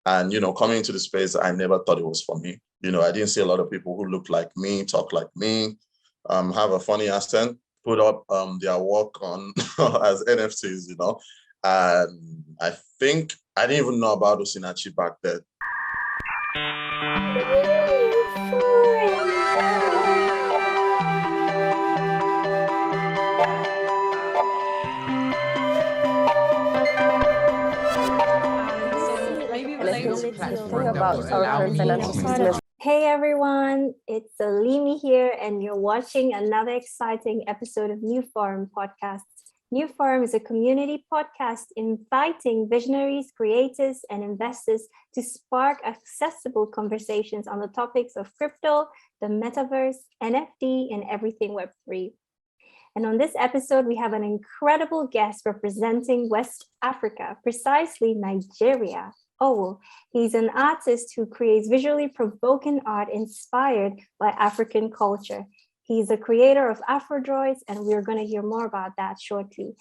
And, coming into the space, I never thought it was for me. I didn't see a lot of people who looked like me, talk like me, have a funny accent, put up their work on as NFTs, And I think I didn't even know about Osinachi back then. Hey everyone, it's Alimi here, and you're watching another exciting episode of NewForum podcast. NewForum is a community podcast inviting visionaries, creators, and investors to spark accessible conversations on the topics of crypto, the metaverse, NFT, and everything Web3. And on this episode, we have an incredible guest representing West Africa, precisely Nigeria. Owo. He's an artist who creates visually provoking art inspired by African culture. He's the creator of AfroDroids, and we're going to hear more about that shortly.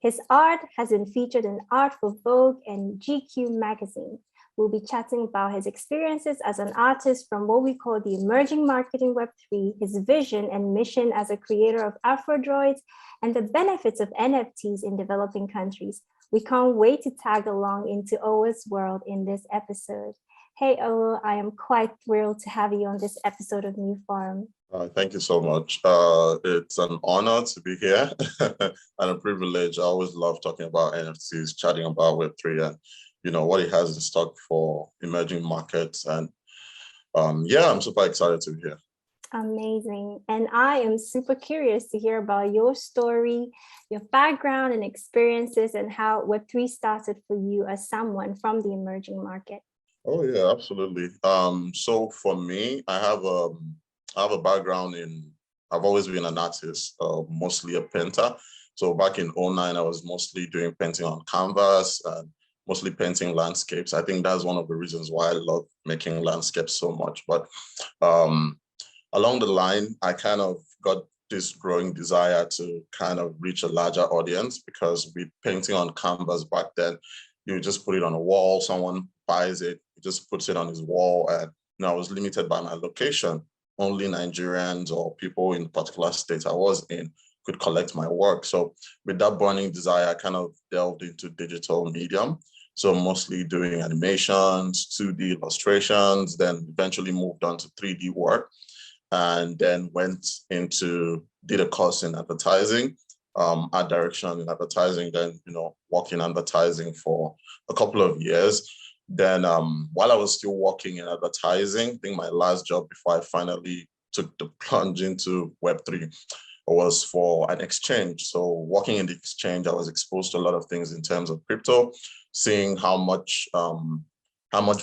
His art has been featured in Art for Vogue and GQ magazine. We'll be chatting about his experiences as an artist from what we call the emerging market in Web3, his vision and mission as a creator of AfroDroids, and the benefits of NFTs in developing countries. We can't wait to tag along into Owo's world in this episode. Hey, Owo, I am quite thrilled to have you on this episode of NewForum. Thank you so much. It's an honor to be here and a privilege. I always love talking about NFTs, chatting about Web3 and what it has in stock for emerging markets. And I'm super excited to be here. Amazing. And I am super curious to hear about your story, your background and experiences, and how Web3 started for you as someone from the emerging market. Oh, yeah, absolutely. So for me, I have a background I've always been an artist, mostly a painter. So back in 2009, I was mostly doing painting on canvas and mostly painting landscapes. I think that's one of the reasons why I love making landscapes so much. But along the line, I kind of got this growing desire to kind of reach a larger audience, because with painting on canvas back then, you just put it on a wall, someone buys it, just puts it on his wall. And I was limited by my location. Only Nigerians or people in the particular state I was in could collect my work. So with that burning desire, I kind of delved into digital medium. So mostly doing animations, 2D illustrations, then eventually moved on to 3D work. And then did a course in advertising, art direction in advertising, then, worked in advertising for a couple of years. Then while I was still working in advertising, I think my last job before I finally took the plunge into Web3 was for an exchange. So working in the exchange, I was exposed to a lot of things in terms of crypto, seeing how much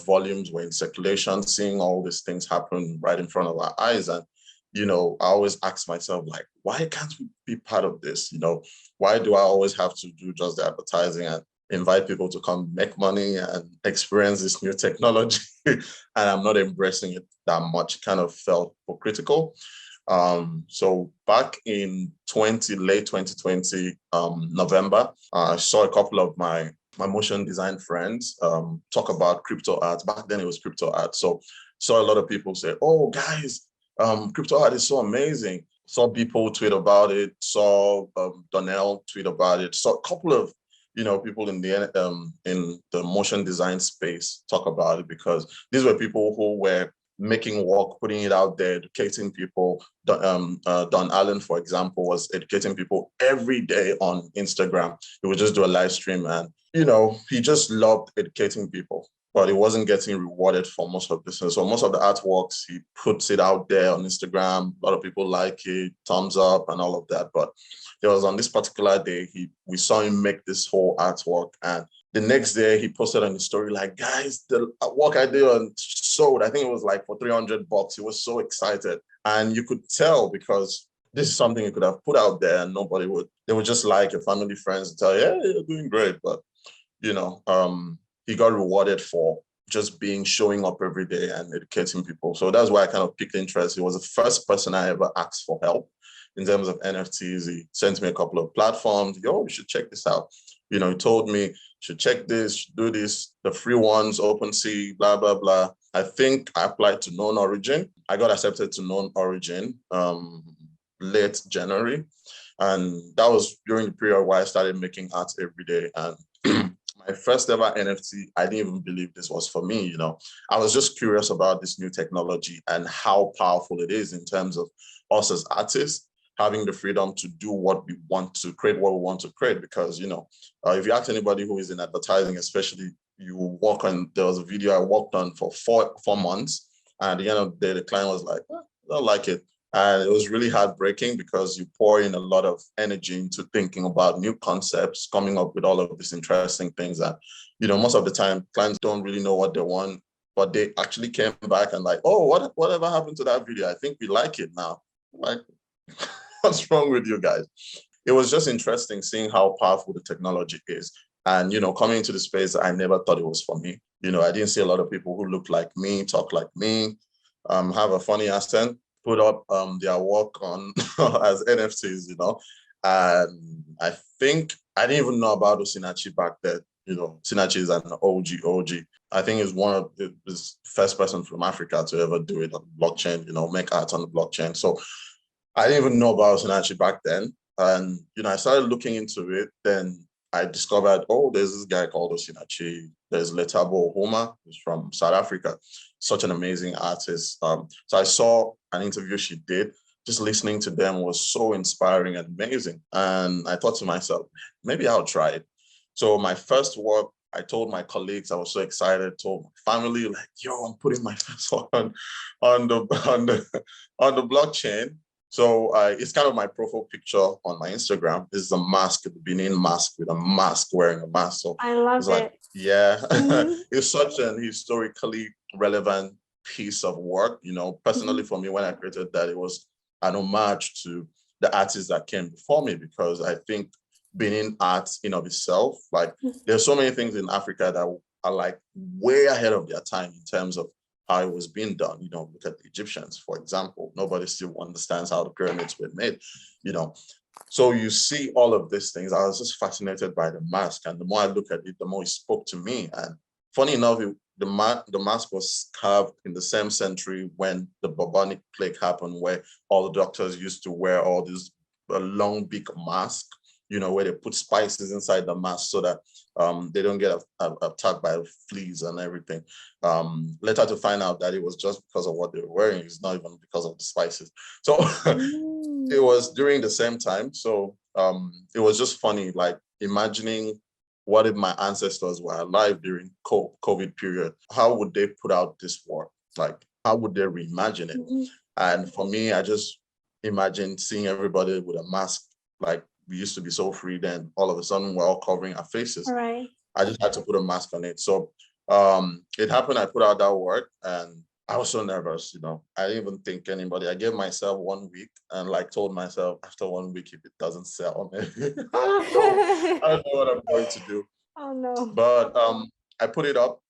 volumes were in circulation, seeing all these things happen right in front of our eyes. And, I always ask myself, like, why can't we be part of this? Why do I always have to do just the advertising and invite people to come make money and experience this new technology? And I'm not embracing it that much. Kind of felt hypocritical. So back in late 2020, November, I saw a couple of my motion design friends talk about crypto art. Back then it was crypto art. So saw a lot of people say, oh guys, crypto art is so amazing. Saw people tweet about it, saw Donnell tweet about it, saw a couple of people in the motion design space talk about it, because these were people who were making work, putting it out there, educating people. Don Allen, for example, was educating people every day on Instagram. He would just do a live stream, and he just loved educating people, but he wasn't getting rewarded for most of this. So most of the artworks, he puts it out there on Instagram. A lot of people like it, thumbs up and all of that. But there was on this particular day, we saw him make this whole artwork, and the next day he posted on his story, like, guys, the work I did and sold, I think it was like for $300. He was so excited. And you could tell, because this is something you could have put out there and nobody would. They would just like your family, friends, and tell you, yeah, you're doing great. But, he got rewarded for just showing up every day and educating people. So that's why I kind of piqued interest. He was the first person I ever asked for help in terms of NFTs. He sent me a couple of platforms. Yo, you should check this out. He told me should check this, should do this, the free ones, OpenSea, blah, blah, blah. I think I applied to Known Origin. I got accepted to Known Origin late January. And that was during the period where I started making art every day. And my first ever NFT, I didn't even believe this was for me, I was just curious about this new technology and how powerful it is in terms of us as artists having the freedom to do what we want to create, what we want to create. Because, if you ask anybody who is in advertising, especially, there was a video I worked on for four months. And at the end of the day, the client was like, I don't like it. And it was really heartbreaking because you pour in a lot of energy into thinking about new concepts, coming up with all of these interesting things. And, most of the time, clients don't really know what they want, but they actually came back and like, oh, whatever happened to that video? I think we like it now. Like, what's wrong with you guys? It was just interesting seeing how powerful the technology is. And, coming into the space, I never thought it was for me. I didn't see a lot of people who look like me, talk like me, have a funny accent, put up their work on as NFTs, and I think I didn't even know about Osinachi back then. Osinachi is an OG. I think he's one of the first person from Africa to ever do it on blockchain, make art on the blockchain. So I didn't even know about Osinachi back then. And, I started looking into it. Then I discovered, there's this guy called Osinachi. There's Letabo Homa, who's from South Africa, such an amazing artist. So I saw an interview she did. Just listening to them was so inspiring and amazing. And I thought to myself, maybe I'll try it. So my first work, I told my colleagues, I was so excited, told my family, like, yo, I'm putting my first work on the blockchain. So it's kind of my profile picture on my Instagram. This is a mask, the Benin mask with a mask wearing a mask. So I love it. Like, yeah, it's such an historically relevant piece of work. Personally for me, when I created that, it was an homage to the artists that came before me, because I think Benin art in of itself, like there's so many things in Africa that are like way ahead of their time in terms of how it was being done. Look at the Egyptians, for example. Nobody still understands how the pyramids were made, So you see all of these things. I was just fascinated by the mask. And the more I look at it, the more it spoke to me. And funny enough, the mask was carved in the same century when the bubonic plague happened, where all the doctors used to wear all these long, big masks, where they put spices inside the mask so that they don't get attacked by fleas and everything. Later to find out that it was just because of what they were wearing. It's not even because of the spices. So it was during the same time. So it was just funny, like imagining what if my ancestors were alive during COVID period? How would they put out this work? Like, how would they reimagine it? And for me, I just imagined seeing everybody with a mask, like, we used to be so free, then all of a sudden we're all covering our faces. Right. I just had to put a mask on it. So it happened, I put out that work and I was so nervous, I didn't even think anybody. I gave myself 1 week and told myself after 1 week, if it doesn't sell, maybe I don't know what I'm going to do. Oh no. But I put it up.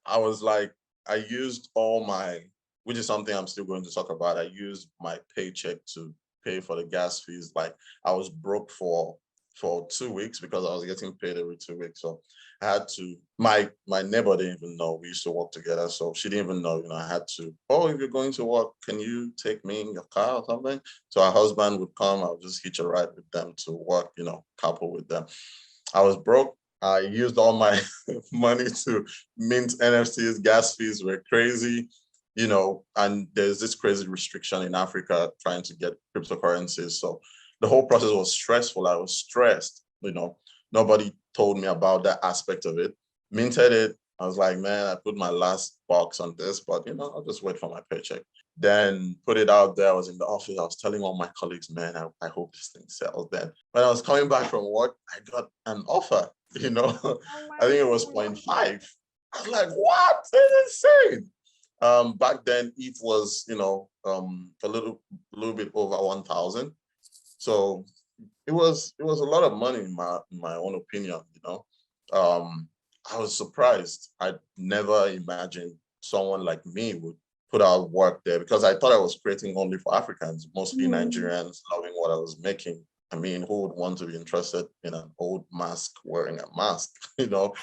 I was like, I used all my, which is something I'm still going to talk about. I used my paycheck to pay for the gas fees. Like, I was broke for 2 weeks because I was getting paid every 2 weeks. So I had to, my neighbor didn't even know we used to work together. So she didn't even know, I had to, if you're going to work, can you take me in your car or something? So her husband would come, I would just hitch a ride with them to work, couple with them. I was broke. I used all my money to mint NFTs. Gas fees were crazy. And there's this crazy restriction in Africa trying to get cryptocurrencies. So the whole process was stressful. I was stressed, nobody told me about that aspect of it. Minted it. I was like, man, I put my last box on this, but I'll just wait for my paycheck. Then put it out there. I was in the office. I was telling all my colleagues, man, I hope this thing sells. Then when I was coming back from work, I got an offer, I think it was 0.5. I was like, what? That's insane. Back then it was, a little bit over 1,000. So it was a lot of money in my own opinion, I was surprised. I never imagined someone like me would put out work there, because I thought I was creating only for Africans, mostly Nigerians loving what I was making. I mean, who would want to be interested in an old mask wearing a mask, you know?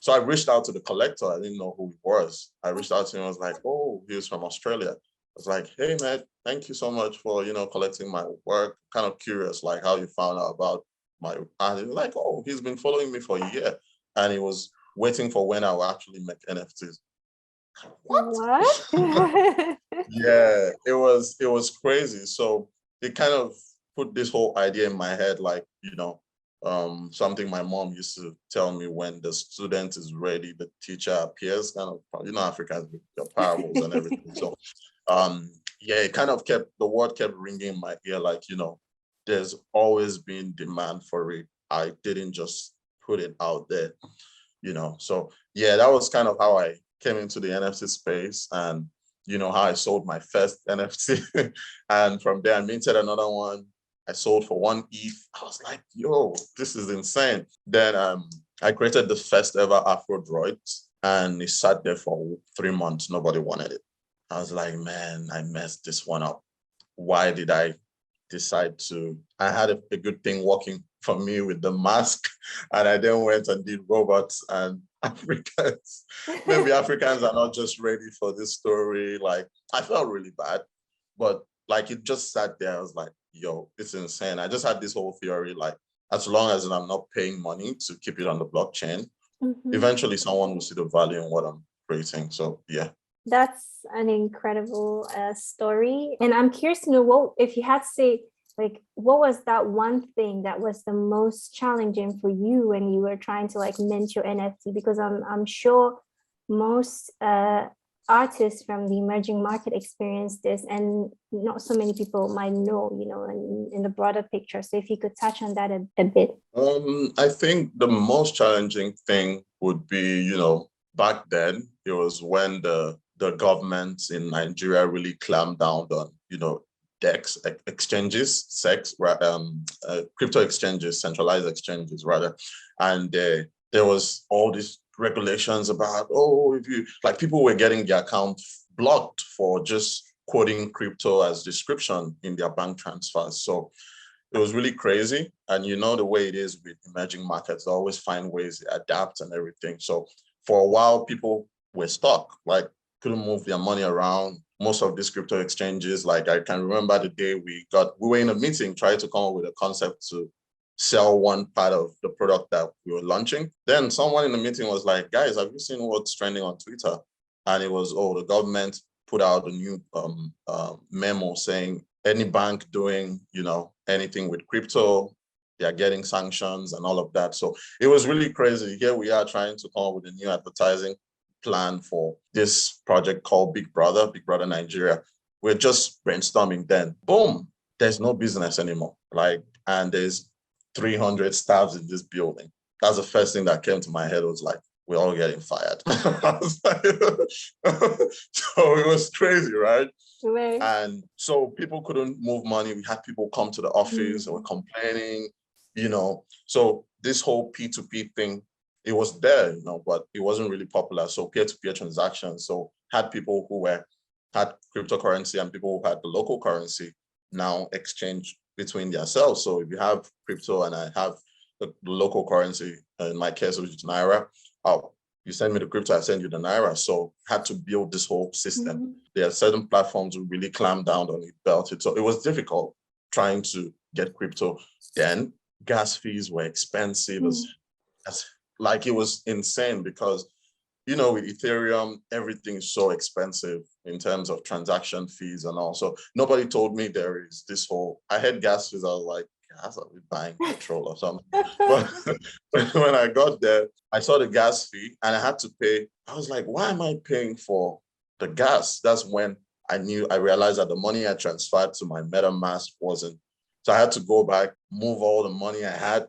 So I reached out to the collector. I didn't know who he was. I reached out to him. I was like, oh, he was from Australia. I was like, hey, man, thank you so much for, collecting my work. Kind of curious, like how you found out about and he was like, oh, he's been following me for a year. And he was waiting for when I will actually make NFTs. What? Yeah, it was crazy. So it kind of put this whole idea in my head, like, something my mom used to tell me: when the student is ready, the teacher appears. Kind of, Africans with the parables and everything. So yeah, it kind of the word kept ringing in my ear, like, there's always been demand for it. I didn't just put it out there, So yeah, that was kind of how I came into the NFT space, and how I sold my first NFT. And from there I minted another one. I sold for 1 ETH. I was like, yo, this is insane. Then I created the first ever AfroDroids, and it sat there for 3 months. Nobody wanted it. I was like, man, I messed this one up. Why did I decide to? I had a good thing working for me with the mask, and I then went and did robots and Africans. Maybe Africans are not just ready for this story. Like, I felt really bad, but like, it just sat there. I was like, yo, it's insane. I just had this whole theory, like, as long as I'm not paying money to keep it on the blockchain, eventually someone will see the value in what I'm creating. So yeah. That's an incredible story. And I'm curious to know, what, if you had to say, like, what was that one thing that was the most challenging for you when you were trying to like mint your NFT? Because I'm sure most artists from the emerging market experience this, and not so many people might know, in the broader picture. So if you could touch on that a bit. I think the most challenging thing would be, back then, it was when the government in Nigeria really clamped down on, DEX exchanges, crypto exchanges, centralized exchanges rather. And there was all these regulations about, people were getting their account blocked for just quoting crypto as description in their bank transfers. So it was really crazy. And the way it is with emerging markets, they always find ways to adapt and everything. So for a while, people were stuck, like couldn't move their money around. Most of these crypto exchanges, like I can remember the day we were in a meeting trying to come up with a concept to sell one part of the product that we were launching. Then someone in the meeting was like, guys, have you seen what's trending on Twitter? And it was, the government put out a new memo saying any bank doing, anything with crypto, they're getting sanctions and all of that. So it was really crazy. Here we are trying to come up with a new advertising plan for this project called Big Brother Nigeria. We're just brainstorming then. Boom, there's no business anymore. And there's 300 staffs in this building. That's the first thing that came to my head, was like, we're all getting fired. So it was crazy, right? Right. And so people couldn't move money. We had people come to the office, they were complaining, So this whole P2P thing, it was there, but it wasn't really popular. So peer-to-peer transactions. So had people who had cryptocurrency and people who had the local currency now exchange between themselves. So if you have crypto and I have the local currency, in my case, which is Naira, you send me the crypto, I send you the Naira. So had to build this whole system. There are certain platforms who really clamped down on it, built it. So it was difficult trying to get crypto. Then gas fees were expensive. It was insane because, with Ethereum, everything is so expensive in terms of transaction fees and all. So nobody told me there is this whole, I had gas fees. I was like, gas, are we buying petrol or something? But when I got there, I saw the gas fee and I had to pay. I was like, why am I paying for the gas? That's when I realized that the money I transferred to my MetaMask wasn't. So I had to go back, move all the money I had,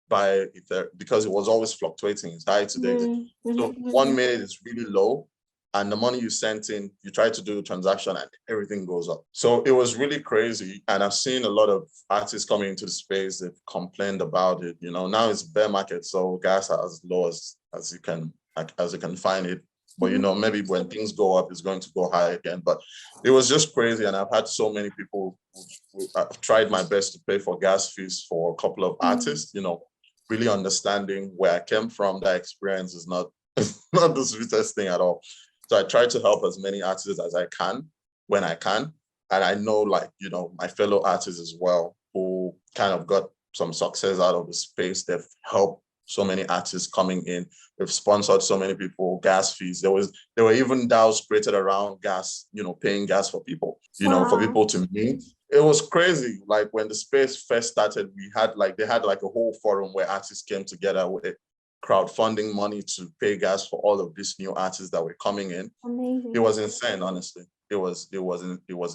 by Ethereum, because it was always fluctuating. It's high today. So 1 minute is really low, and the money you sent in, you try to do the transaction and everything goes up. So it was really crazy. And I've seen a lot of artists coming into the space. They've complained about it. Now it's bear market, so gas are as low as you can find it. But, maybe when things go up, it's going to go high again. But it was just crazy. And I've had so many people, I've tried my best to pay for gas fees for a couple of artists, really understanding where I came from. That experience is not, not the sweetest thing at all. So I try to help as many artists as I can when I can. And I know, my fellow artists as well, who kind of got some success out of the space. They've helped so many artists coming in. We've sponsored so many people, gas fees. There were even DAOs created around gas, paying gas for people, for people to meet. It was crazy. Like when the space first started, they had a whole forum where artists came together with crowdfunding money to pay gas for all of these new artists that were coming in. Amazing. It was insane, honestly. It was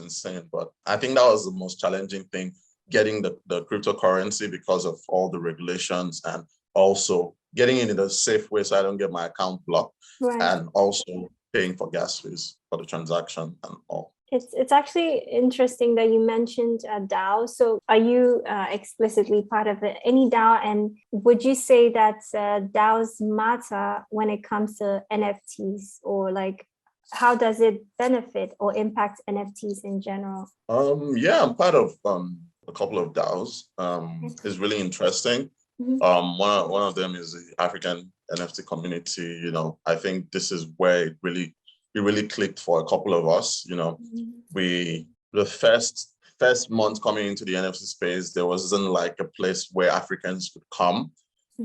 insane. But I think that was the most challenging thing, getting the cryptocurrency because of all the regulations, and also getting it in a safe way so I don't get my account blocked, Right. and also paying for gas fees for the transaction and all. It's actually interesting that you mentioned DAO. So are you explicitly part of any DAO? And would you say that DAOs matter when it comes to NFTs, or how does it benefit or impact NFTs in general? Yeah, I'm part of a couple of DAOs. It's really interesting. One of them is the African NFT community. I think this is where it really clicked for a couple of us. The first month coming into the NFT space, there wasn't a place where Africans could come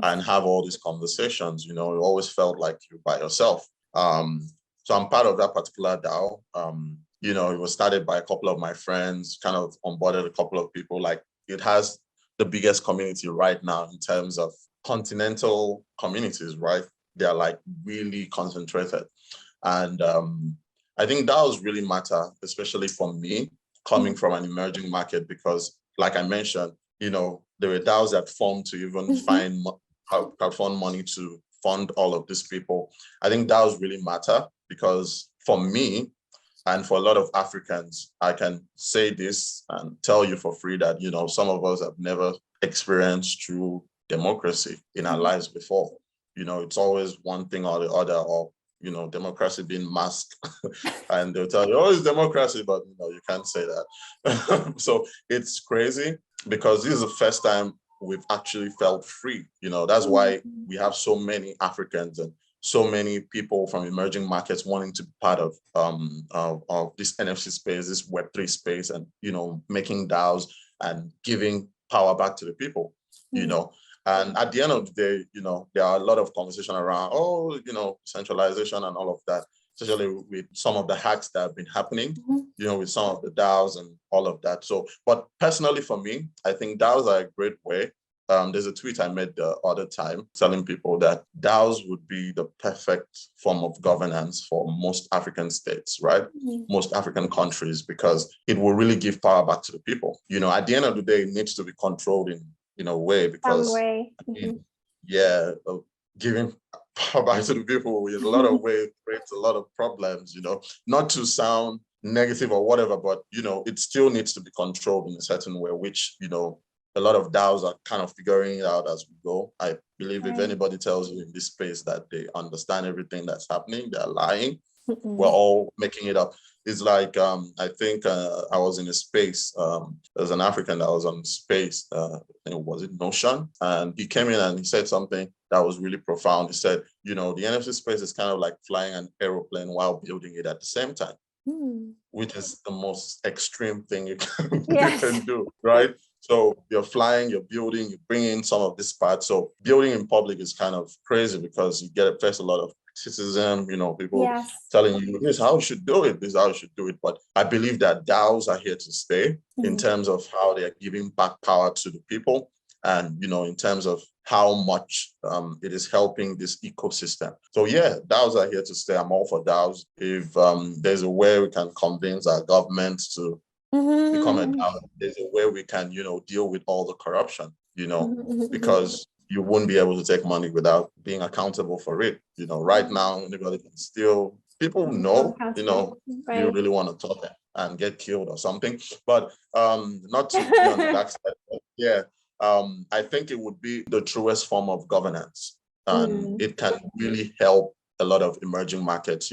and have all these conversations. It always felt like you're by yourself. So I'm part of that particular DAO. It was started by a couple of my friends, kind of onboarded a couple of people. It has the biggest community right now in terms of continental communities, right? They're really concentrated. And I think DAOs really matter, especially for me, coming from an emerging market, because like I mentioned, there were DAOs that formed to even crowdfund money to fund all of these people. I think DAOs really matter because for me, and for a lot of Africans, I can say this and tell you for free that, some of us have never experienced true democracy in our lives before. It's always one thing or the other, or, democracy being masked. And they'll tell you, oh, it's democracy, but, you can't say that. So it's crazy because this is the first time we've actually felt free. That's why we have so many Africans and so many people from emerging markets wanting to be part of this NFT space, this Web3 space, and, making DAOs and giving power back to the people, And at the end of the day, there are a lot of conversation around, centralization and all of that, especially with some of the hacks that have been happening, with some of the DAOs and all of that. So, but personally for me, I think DAOs are a great way. There's a tweet I made the other time telling people that DAOs would be the perfect form of governance for most African states, right? Most African countries, because it will really give power back to the people. At the end of the day, it needs to be controlled in a way, because giving power back to the people in a lot of ways creates a lot of problems, not to sound negative or whatever, but, it still needs to be controlled in a certain way, which, a lot of DAOs are kind of figuring it out as we go. I believe if anybody tells you in this space that they understand everything that's happening, they're lying. We're all making it up. It's like, I think I was in a space, there's an African that was on space, was it Notion? And he came in and he said something that was really profound. He said, the NFT space is kind of like flying an aeroplane while building it at the same time, which is the most extreme thing you can do, right? So you're flying, you're building, you bring in some of this part. So building in public is kind of crazy because you get first a lot of criticism, people telling you this is how you should do it, this is how you should do it. But I believe that DAOs are here to stay in terms of how they're giving back power to the people, and in terms of how much it is helping this ecosystem. So yeah, DAOs are here to stay. I'm all for DAOs. If there's a way we can convince our governments to become a DAO, there's a way we can, deal with all the corruption, because you wouldn't be able to take money without being accountable for it. Right now, anybody can steal. People know, you really want to talk and get killed or something. But not to be on the dark side, but yeah, I think it would be the truest form of governance. And it can really help a lot of emerging markets,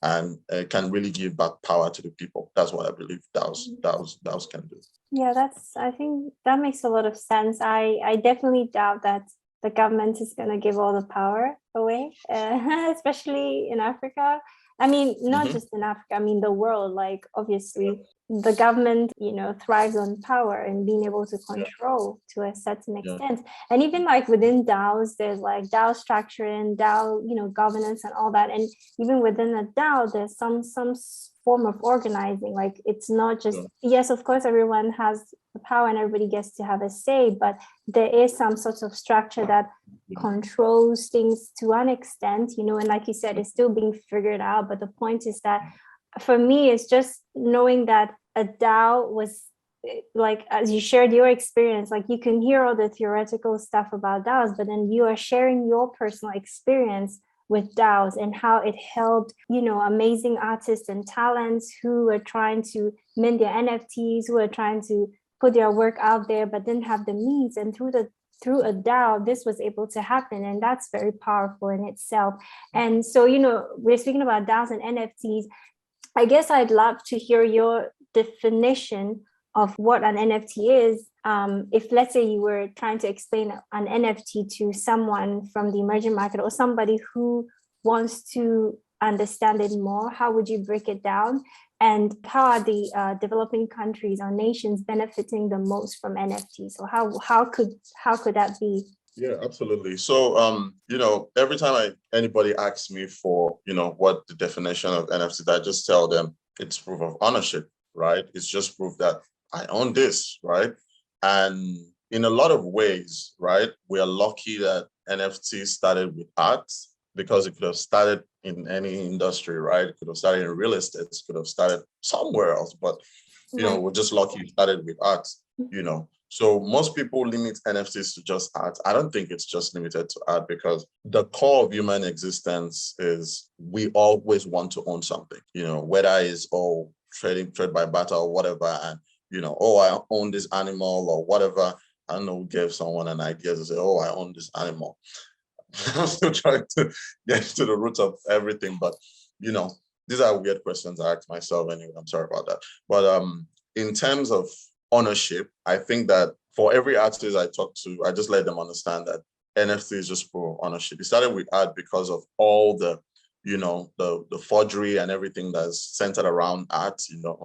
and can really give back power to the people. That's what I believe DAOs can do. Yeah, I think that makes a lot of sense. I definitely doubt that the government is going to give all the power away, especially in Africa. I mean, not just in Africa, I mean, the world, like, obviously, the government, thrives on power and being able to control to a certain extent. And even like within DAOs, there's like DAO structuring, DAO, governance and all that. And even within a DAO, there's some form of organizing. Like, it's not just, yes, of course, everyone has the power and everybody gets to have a say, but there is some sort of structure that controls things to an extent, and like you said, it's still being figured out. But the point is that for me, it's just knowing that a DAO was, like, as you shared your experience, like, you can hear all the theoretical stuff about DAOs, but then you are sharing your personal experience with DAOs and how it helped, amazing artists and talents who are trying to mint their NFTs, who are trying to put their work out there, but didn't have the means. And through a DAO, this was able to happen. And that's very powerful in itself. And so, we're speaking about DAOs and NFTs. I guess I'd love to hear your definition of what an NFT is. If, let's say, you were trying to explain an NFT to someone from the emerging market or somebody who wants to understand it more, how would you break it down? And how are the developing countries or nations benefiting the most from NFTs? So how could that be? Yeah, absolutely. So, every time anybody asks me for, what the definition of NFTs, I just tell them it's proof of ownership, right? It's just proof that I own this, right? And in a lot of ways, right, we are lucky that NFTs started with art, because it could have started in any industry, right? It could have started in real estate, it could have started somewhere else, but, we're just lucky it started with art, So most people limit NFTs to just art. I don't think it's just limited to art, because the core of human existence is we always want to own something, whether it's trade by barter or whatever. And, I own this animal or whatever. I don't know, gave someone an idea to say, I own this animal. I'm still trying to get to the roots of everything, but, these are weird questions I ask myself anyway. I'm sorry about that. But in terms of ownership, I think that for every artist I talk to, I just let them understand that NFT is just for ownership. It started with art because of all the, the forgery and everything that's centered around art.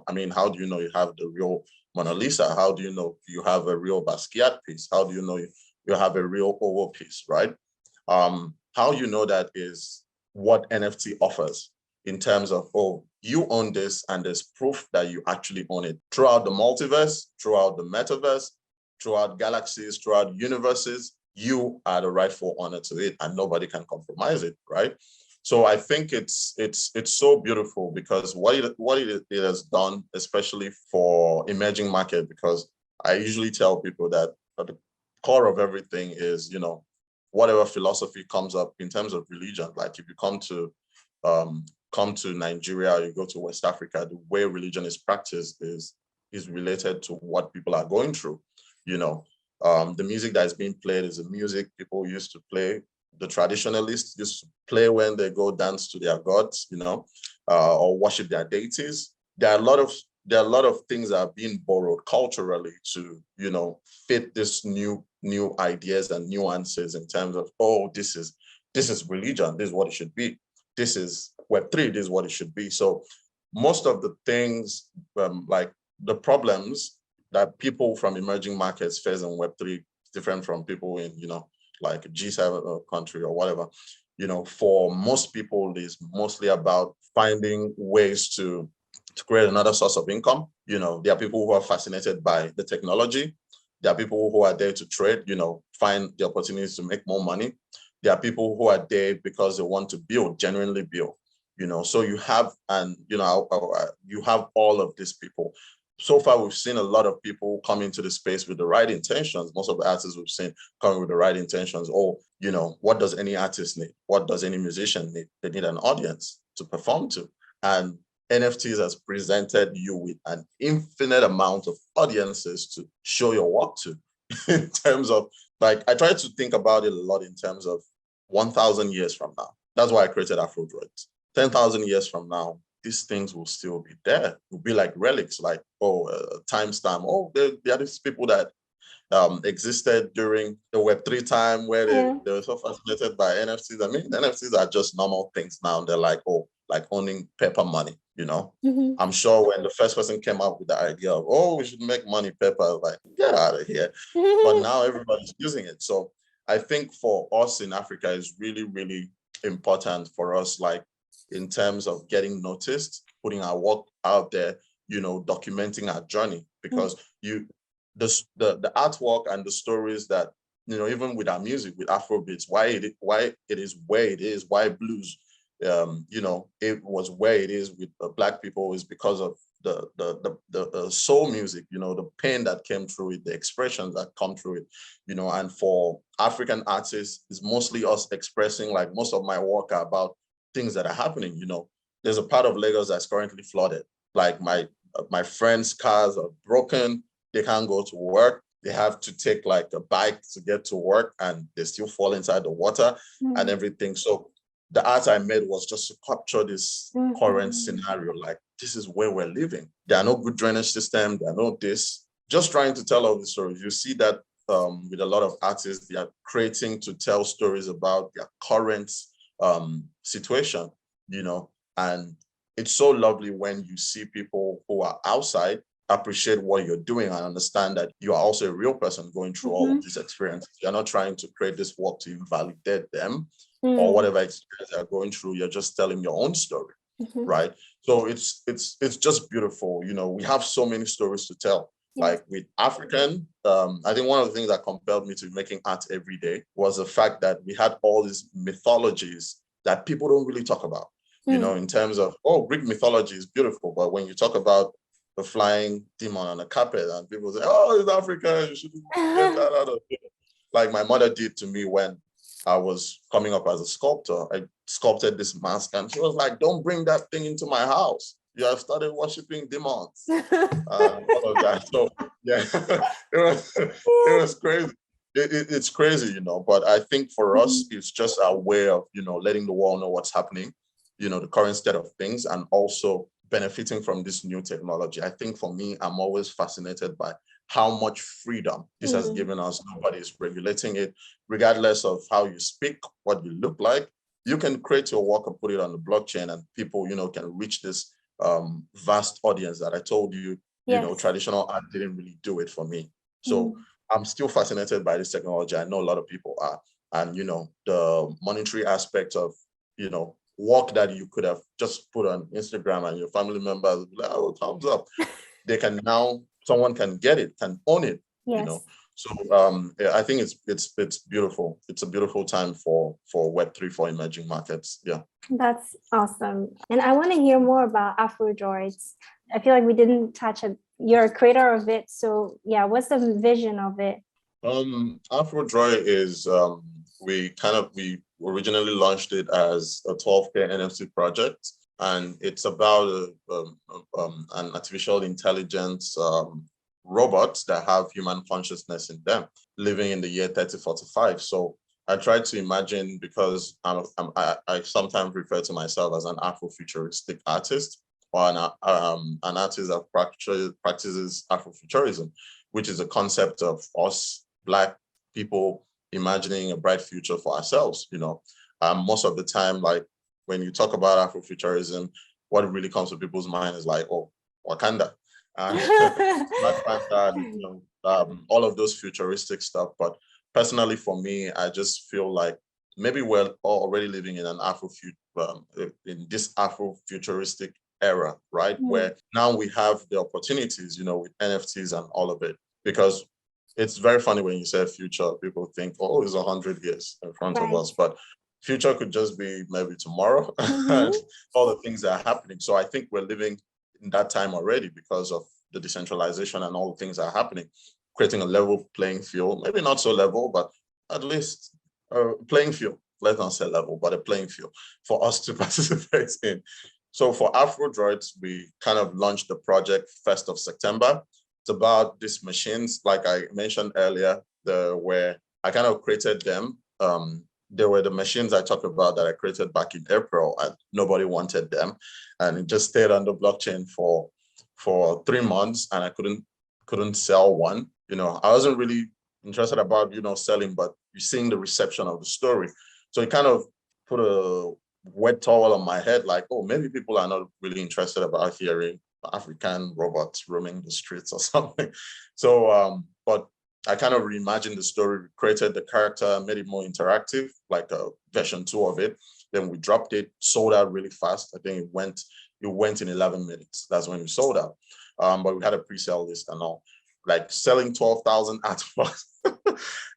I mean, how do you know you have the real Mona Lisa? How do you know you have a real Basquiat piece? How do you know you have a real Owo piece, right? How you know that is what NFT offers in terms of, you own this, and there's proof that you actually own it throughout the multiverse, throughout the metaverse, throughout galaxies, throughout universes. You are the rightful owner to it, and nobody can compromise it, right? So I think it's so beautiful, because what it has done, especially for emerging market, because I usually tell people that at the core of everything is, whatever philosophy comes up in terms of religion. Like, if you come to Nigeria, you go to West Africa, the way religion is practiced is related to what people are going through. The music that is being played is the music people used to play. The traditionalists used to play when they go dance to their gods, or worship their deities. There are a lot of things that are being borrowed culturally to, fit this new ideas and nuances in terms of, this is religion, this is what it should be. This is Web3, this is what it should be. So most of the things, like the problems that people from emerging markets face in Web3, different from people in, like a G7 country or whatever. For most people, it is mostly about finding ways to create another source of income. There are people who are fascinated by the technology. There are people who are there to trade, find the opportunities to make more money. There are people who are there because they want to build, genuinely build. So you have, you have all of these people. So far, we've seen a lot of people come into the space with the right intentions. Most of the artists we've seen coming with the right intentions. What does any artist need? What does any musician need? They need an audience to perform to. And NFTs has presented you with an infinite amount of audiences to show your work to. In terms of, like, I try to think about it a lot in terms of 1,000 years from now. That's why I created AfroDroids. 10,000 years from now, these things will still be there. It will be like relics, like, timestamp. Oh, there are these people that existed during the Web3 time where they were so fascinated by NFTs. I mean, NFTs are just normal things now. They're like, like owning paper money, you know? I'm sure when the first person came up with the idea of, we should make money paper, I was like, get out of here. But now everybody's using it. So I think for us in Africa, it's really, really important for us, like in terms of getting noticed, putting our work out there, you know, documenting our journey, because the artwork and the stories that, you know, even with our music, with Afrobeats, why it is where it is, why blues, you know, it was where it is with Black people, is because of the soul music, you know, the pain that came through it, the expressions that come through it, you know. And for African artists, it's mostly us expressing, like most of my work are about things that are happening, you know. There's a part of Lagos that's currently flooded. Like my friends' cars are broken. They can't go to work. They have to take like a bike to get to work, and they still fall inside the water and everything. So the art I made was just to capture this current scenario. Like, this is where we're living. There are no good drainage system. There are no this. Just trying to tell all the stories. You see that with a lot of artists, they are creating to tell stories about their current situation, you know. And it's so lovely when you see people who are outside appreciate what you're doing and understand that you are also a real person going through all of these experiences. You're not trying to create this work to invalidate them or whatever experience they're going through. You're just telling your own story, right? So it's just beautiful. You know, we have so many stories to tell. Like with African, I think one of the things that compelled me to making art every day was the fact that we had all these mythologies that people don't really talk about. You know, in terms of, Greek mythology is beautiful, but when you talk about the flying demon on the carpet and people say, it's Africa, you should get that out of it. Like my mother did to me when I was coming up as a sculptor. I sculpted this mask and she was like, don't bring that thing into my house. You have started worshiping demons. All of that. So yeah, it was crazy. It's crazy, you know, but I think for us, it's just our way of, you know, letting the world know what's happening, you know, the current state of things, and also benefiting from this new technology. I think for me, I'm always fascinated by how much freedom this has given us. Nobody is regulating it, regardless of how you speak, what you look like. You can create your work and put it on the blockchain, and people, you know, can reach this vast audience that I told you, you know, traditional art didn't really do it for me. So I'm still fascinated by this technology. I know a lot of people are. And, you know, the monetary aspect of, you know, work that you could have just put on Instagram and your family members would be like, thumbs up. They can now, someone can get it, can own it, you know. So I think it's beautiful. It's a beautiful time for Web3, for emerging markets. Yeah. That's awesome. And I want to hear more about AfroDroids. I feel like we didn't touch it. You're a creator of it. So yeah, what's the vision of it? AfroDroid is, we originally launched it as a 12K NFT project, and it's about an artificial intelligence robots that have human consciousness in them, living in the year 3045. So I tried to imagine, because I sometimes refer to myself as an Afrofuturistic artist, or an artist that practices Afrofuturism, which is a concept of us Black people imagining a bright future for ourselves. You know, most of the time, like when you talk about Afrofuturism, what really comes to people's mind is like, Wakanda, and Black Panther, you know, all of those futuristic stuff. But personally, for me, I just feel like maybe we're already living in an in this Afrofuturistic era, right? Where now we have the opportunities, you know, with NFTs and all of it. Because it's very funny when you say future, people think, it's 100 years in front of us, but future could just be maybe tomorrow, and all the things that are happening. So I think we're living in that time already because of the decentralization and all the things that are happening, creating a level playing field, maybe not so level, but at least a playing field, let's not say level, but a playing field for us to participate in. So for AfroDroids, we kind of launched the project 1st of September. It's about these machines, like I mentioned earlier, where I kind of created them there were the machines I talked about that I created back in April, and nobody wanted them. And it just stayed on the blockchain for 3 months, and I couldn't sell one. I wasn't really interested about, selling, but you're seeing the reception of the story. So it kind of put a wet towel on my head, like, oh, maybe people are not really interested about hearing African robots roaming the streets or something. So, but I kind of reimagined the story, created the character, made it more interactive, like a version 2 of it. Then we dropped it, sold out really fast. I think it went in 11 minutes. That's when we sold out. But we had a pre-sale list and all. Like selling 12,000 artworks.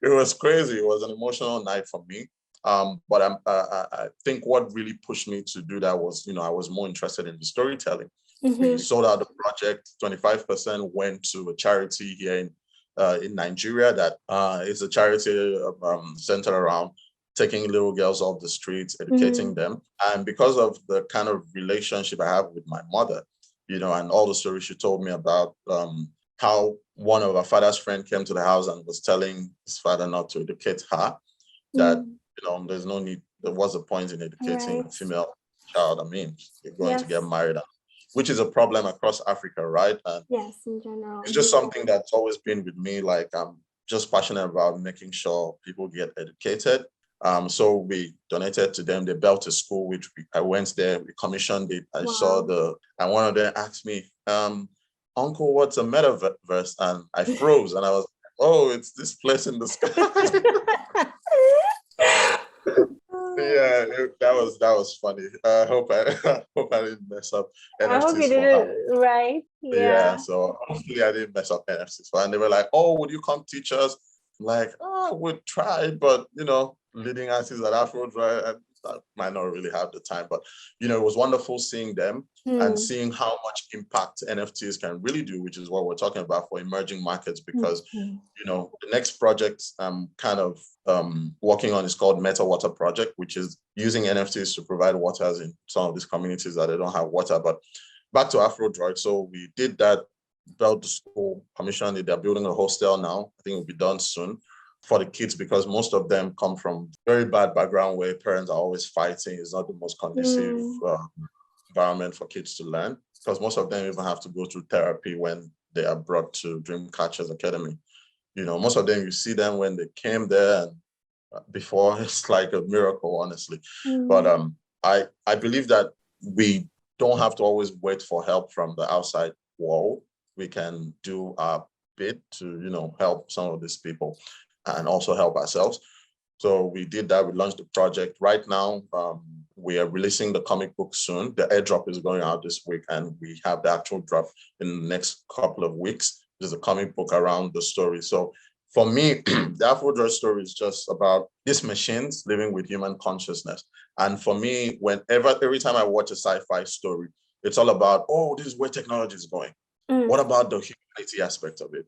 It was crazy. It was an emotional night for me. But I think what really pushed me to do that was, I was more interested in the storytelling. We sold out the project. 25% went to a charity here in Nigeria that is a charity centered around taking little girls off the streets, educating them. And because of the kind of relationship I have with my mother, and all the stories she told me about how one of her father's friend came to the house and was telling his father not to educate her, that, there's no need, there was a point in educating a female child. I mean, you're going to get married, which is a problem across Africa, right? And yes, in general. It's just something that's always been with me. Like, I'm just passionate about making sure people get educated. So we donated to them. They built a school, which I went there, we commissioned it. I saw and one of them asked me, Uncle, what's a metaverse? And I froze, and I was like, oh, it's this place in the sky. Yeah, that was funny. I hope I didn't mess up NFTs. I hope you did it right. Yeah, so hopefully I didn't mess up NFTs. And they were like, oh, would you come teach us? I'm like, oh, we'll try, but leading artists at AfroDroids, I might not really have the time. But it was wonderful seeing them and seeing how much impact NFTs can really do, which is what we're talking about for emerging markets. Because the next project I'm kind of working on is called Meta Water Project, which is using NFTs to provide waters in some of these communities that they don't have water. But back to AfroDroids. So we did that, built the school, commissioned it. They're building a hostel now. I think it'll be done soon for the kids, because most of them come from very bad background where parents are always fighting. It's not the most conducive environment for kids to learn, because most of them even have to go through therapy when they are brought to Dreamcatchers Academy. Most of them, you see them when they came there, and before, it's like a miracle, honestly. But I believe that we don't have to always wait for help from the outside world. We can do our bit to, help some of these people and also help ourselves. So we did that. We launched the project. Right now, we are releasing the comic book soon. The airdrop is going out this week, and we have the actual drop in the next couple of weeks. There's a comic book around the story. So for me, the AfroDroid story is just about these machines living with human consciousness. And for me, every time I watch a sci-fi story, it's all about, oh, this is where technology is going. What about the humanity aspect of it?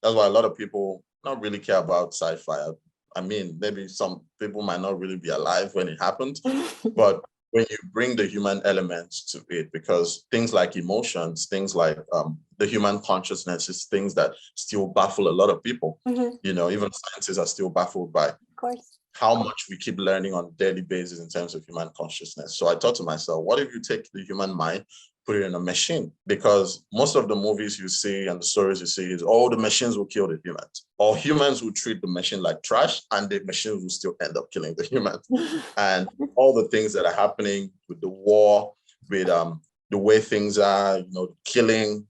That's why a lot of people not really care about sci-fi. I mean, maybe some people might not really be alive when it happened, but when you bring the human elements to it, because things like emotions, things like the human consciousness is things that still baffle a lot of people. Even scientists are still baffled by how much we keep learning on a daily basis in terms of human consciousness. So I thought to myself, what if you take the human mind, put it in a machine? Because most of the movies you see and the stories you see is, oh, the machines will kill the humans, or humans will treat the machine like trash, and the machines will still end up killing the humans. And all the things that are happening with the war, with the way things are, killing,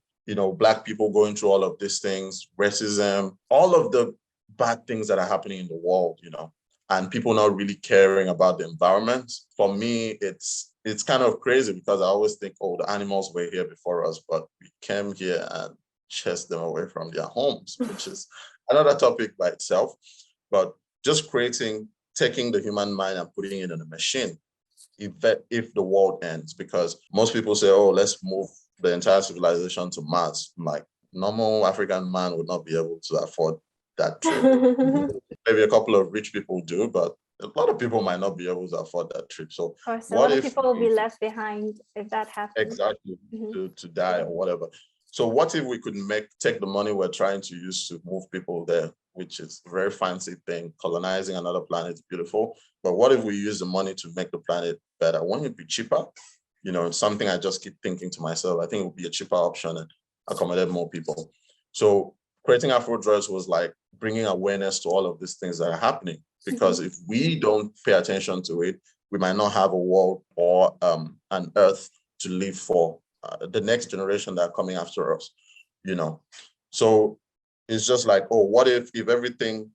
Black people going through all of these things, racism, all of the bad things that are happening in the world, and people not really caring about the environment. For me, it's kind of crazy, because I always think, oh, the animals were here before us, but we came here and chased them away from their homes, which is another topic by itself. But just taking the human mind and putting it in a machine, if the world ends, because most people say, oh, let's move the entire civilization to Mars. Like, normal African man would not be able to afford that trip. Maybe a couple of rich people do, but a lot of people might not be able to afford that trip. So a lot of people will be left behind if that happens. Exactly, to die or whatever. So what if we could take the money we're trying to use to move people there, which is a very fancy thing, colonizing another planet is beautiful. But what if we use the money to make the planet better? Wouldn't it be cheaper? You know, something I just keep thinking to myself. I think it would be a cheaper option and accommodate more people. So creating AfroDroids was like bringing awareness to all of these things that are happening. Because if we don't pay attention to it, we might not have a world or an earth to live for the next generation that are coming after us, you know. So it's just like, oh, what if everything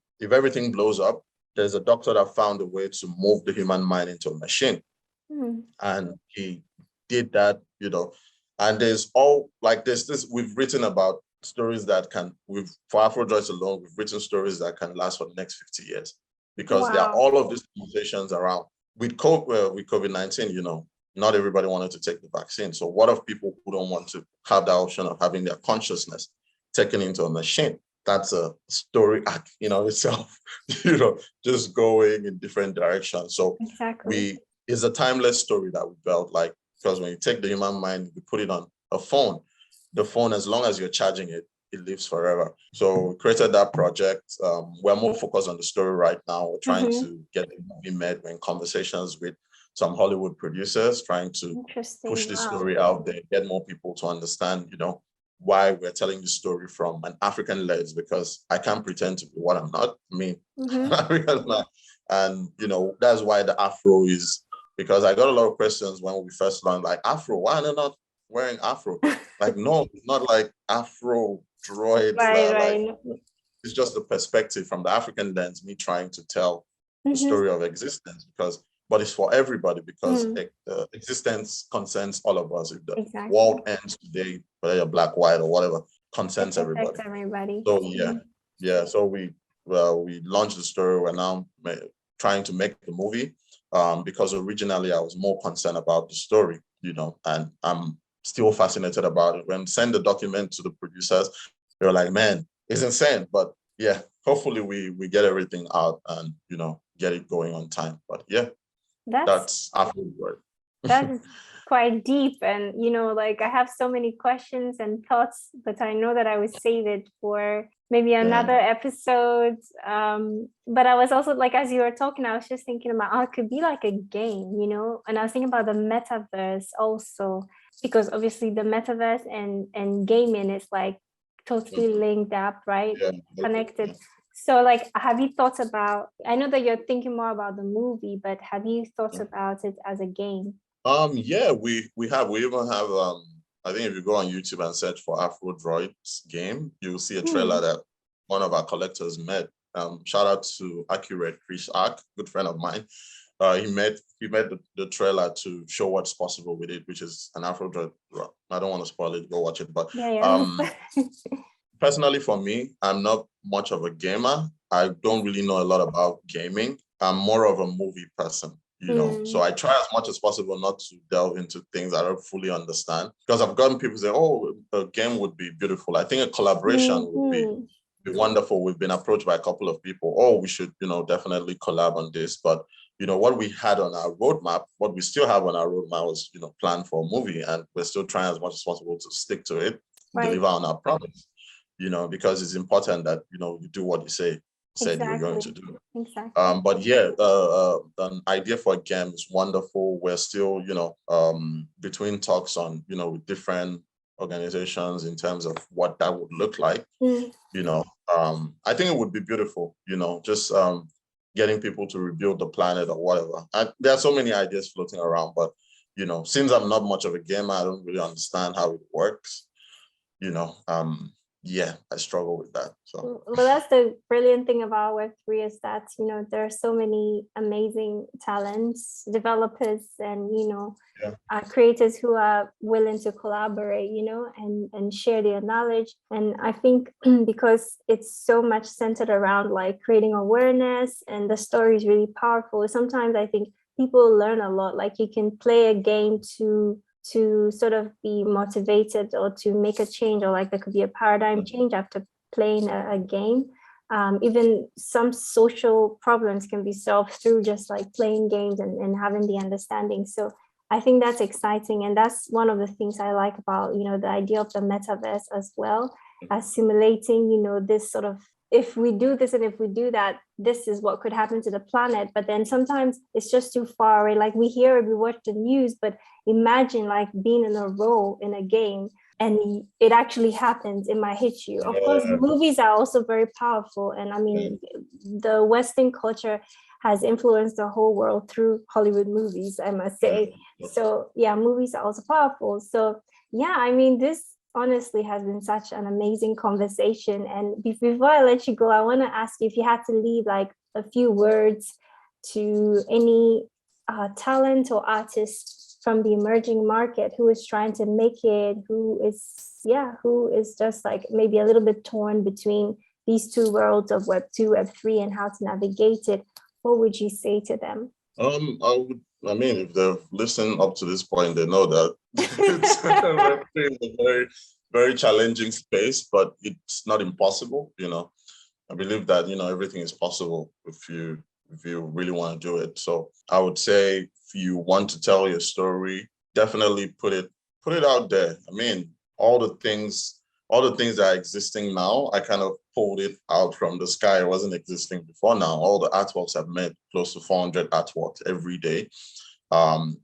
blows up, there's a doctor that found a way to move the human mind into a machine. And he did that, you know. And there's all like this, we've written about stories that for AfroDroids alone, we've written stories that can last for the next 50 years. Because there are all of these conversations around with COVID-19, you know, not everybody wanted to take the vaccine. So what of people who don't want to have the option of having their consciousness taken into a machine? That's a story act, you know, itself, you know, just going in different directions. So it's a timeless story that we built, like, because when you take the human mind, you put it on a phone, the phone, as long as you're charging it, it lives forever. So we created that project. We're more focused on the story right now. We're trying to get the movie made. We're in conversations with some Hollywood producers, trying to push this story out there, get more people to understand, you know, why we're telling the story from an African lens, because I can't pretend to be what I'm not. I mean, African man. And, you know, that's why the Afro is, because I got a lot of questions when we first learned, like, Afro, why are they not wearing Afro? Like, no, it's not like AfroDroids. Like, it's just the perspective from the African lens, me trying to tell the story of existence, but it's for everybody, because existence concerns all of us. If the world ends today, whether you're black, white, or whatever, concerns everybody. So so we launched the story. We're now trying to make the movie, because originally I was more concerned about the story, you know, and I'm still fascinated about it. When I send the document to the producers, they're like, man, it's insane. But yeah, hopefully we get everything out and, you know, get it going on time. But yeah, that's AfroDroid. That's quite deep. And, you know, like, I have so many questions and thoughts, but I know that I would save it for maybe another episode. But I was also, like, as you were talking, I was just thinking about, oh, it could be like a game, you know, and I was thinking about the metaverse also, because obviously the metaverse and gaming is like totally linked up, right? Connected. So, like, have you thought about, I know that you're thinking more about the movie, but have you thought about it as a game? Yeah, we even have, I think if you go on YouTube and search for AfroDroids game, you'll see a trailer that one of our collectors made. Shout out to Accurate Chris Ark, good friend of mine. He made the trailer to show what's possible with it, which is an AfroDroid. I don't want to spoil it, go watch it. But personally, for me, I'm not much of a gamer. I don't really know a lot about gaming. I'm more of a movie person, you know. So I try as much as possible not to delve into things I don't fully understand, because I've gotten people say, oh, a game would be beautiful. I think a collaboration would be wonderful. We've been approached by a couple of people. Oh, we should, you know, definitely collab on this. But, you know, what we had on our roadmap, what we still have on our roadmap was, you know, planned for a movie, and we're still trying as much as possible to stick to it, deliver on our promise, you know, because it's important that, you know, you do what you said you're going to do. But yeah, an idea for a game is wonderful. We're still, you know, between talks on, you know, with different organizations in terms of what that would look like. You know, I think it would be beautiful, you know, just getting people to rebuild the planet or whatever. There are so many ideas floating around, but, you know, since I'm not much of a gamer, I don't really understand how it works, you know. Yeah, I struggle with that. So, well, that's the brilliant thing about Web3 is that, you know, there are so many amazing talents, developers, and, you know, creators who are willing to collaborate, you know, and share their knowledge. And I think because it's so much centered around like creating awareness, and the story is really powerful, sometimes I think people learn a lot. Like, you can play a game to sort of be motivated or to make a change, or like there could be a paradigm change after playing a game. Even some social problems can be solved through just like playing games and having the understanding. So I think that's exciting. And that's one of the things I like about, the idea of the metaverse as well, as simulating, this sort of, if we do this and if we do that, this is what could happen to the planet. But then sometimes it's just too far away. Like we hear it, we watch the news, but imagine like being in a role in a game and it actually happens, it might hit you. Of course, movies are also very powerful. And I mean, the Western culture has influenced the whole world through Hollywood movies, I must say. So yeah, movies are also powerful. So yeah, I mean, this honestly has been such an amazing conversation. And before I let you go, I want to ask you if you had to leave like a few words to any talent or artist from the emerging market who is trying to make it, who is just like maybe a little bit torn between these two worlds of Web2, Web3, and how to navigate it, what would you say to them? I mean, if they've listened up to this point, they know that it's a very, very challenging space, but it's not impossible. I believe that, everything is possible if you really want to do it. So I would say if you want to tell your story, definitely put it out there. I mean, all the things that are existing now, I kind of pulled it out from the sky. It wasn't existing before now. All the artworks I've made, close to 400 artworks every day.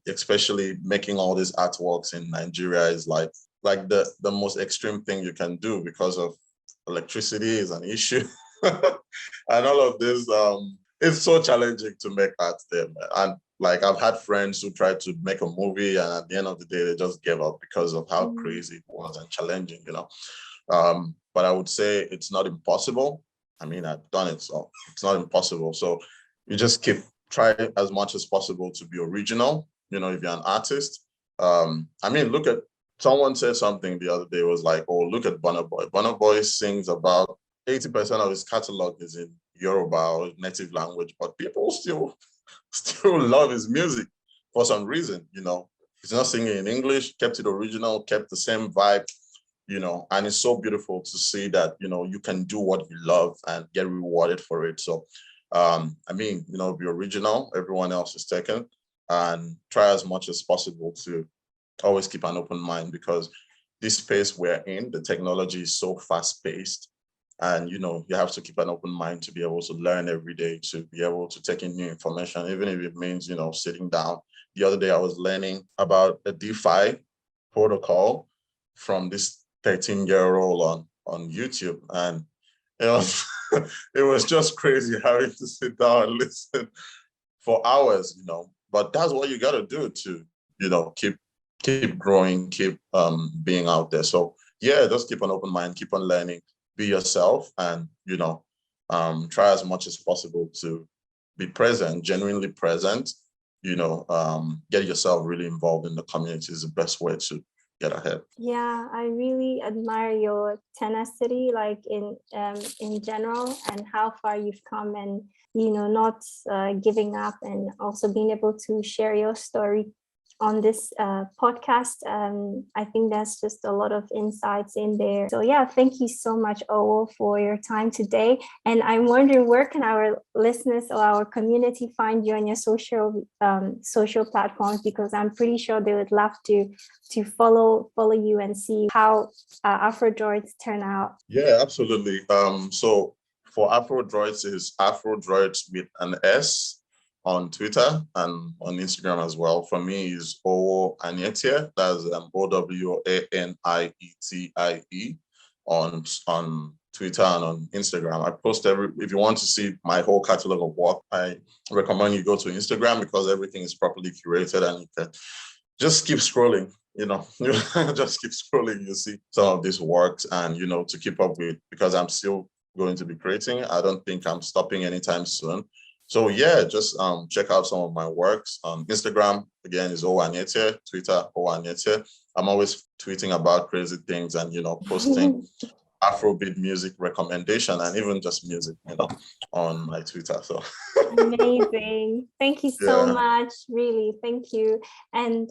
Especially making all these artworks in Nigeria is like the most extreme thing you can do because of electricity is an issue. And all of this, it's so challenging to make art there, man. And like I've had friends who tried to make a movie and at the end of the day, they just gave up because of how crazy it was and challenging, But I would say it's not impossible. I mean, I've done it, so it's not impossible. So you just try as much as possible to be original, if you're an artist. I mean, someone said something the other day, was like, oh, look at Burna Boy. Burna Boy sings about 80% of his catalog is in Yoruba or native language, but people still love his music for some reason, He's not singing in English, kept it original, kept the same vibe, and it's so beautiful to see that, you can do what you love and get rewarded for it. So, I mean, be original, everyone else is taken, and try as much as possible to always keep an open mind, because this space we're in, the technology is so fast paced. And, you have to keep an open mind to be able to learn every day, to be able to take in new information, even if it means, sitting down. The other day, I was learning about a DeFi protocol from this 13-year-old on YouTube. And it was just crazy having to sit down and listen for hours, But that's what you got to do to, keep growing, keep being out there. So, yeah, just keep an open mind, keep on learning. Be yourself, and try as much as possible to be present, genuinely present. Get yourself really involved in the community is the best way to get ahead. Yeah, I really admire your tenacity, like in general, and how far you've come, and not giving up, and also being able to share your story on this podcast. I think there's just a lot of insights in there. So yeah, thank you so much, Owo, for your time today. And I'm wondering, where can our listeners or our community find you on your social platforms? Because I'm pretty sure they would love to follow you and see how AfroDroids turn out. Yeah, absolutely. So for AfroDroids is AfroDroids with an S on Twitter and on Instagram as well. For me is Owo Anietie, that's OWANIETIE on Twitter and on Instagram. I post if you want to see my whole catalog of work, I recommend you go to Instagram, because everything is properly curated and you can just keep scrolling, just keep scrolling, you see some of these works, and, to keep up with, because I'm still going to be creating. I don't think I'm stopping anytime soon. So yeah, just check out some of my works. Instagram, again, is Owo Anietie, Twitter, Owo Anietie. I'm always tweeting about crazy things and, posting Afrobeat music recommendation and even just music, on my Twitter. So amazing. Thank you so Yeah. much. Really, thank you. And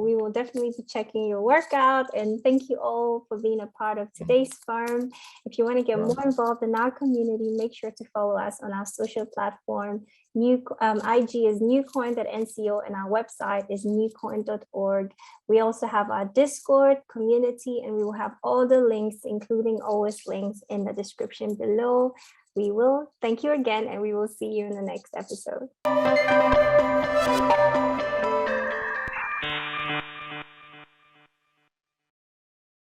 we will definitely be checking your work out. And thank you all for being a part of today's forum. If you want to get more involved in our community, make sure to follow us on our social platform. IG is newcoin.nco and our website is newcoin.org. We also have our Discord community, and we will have all the links, including always links, in the description below. We will thank you again, and we will see you in the next episode.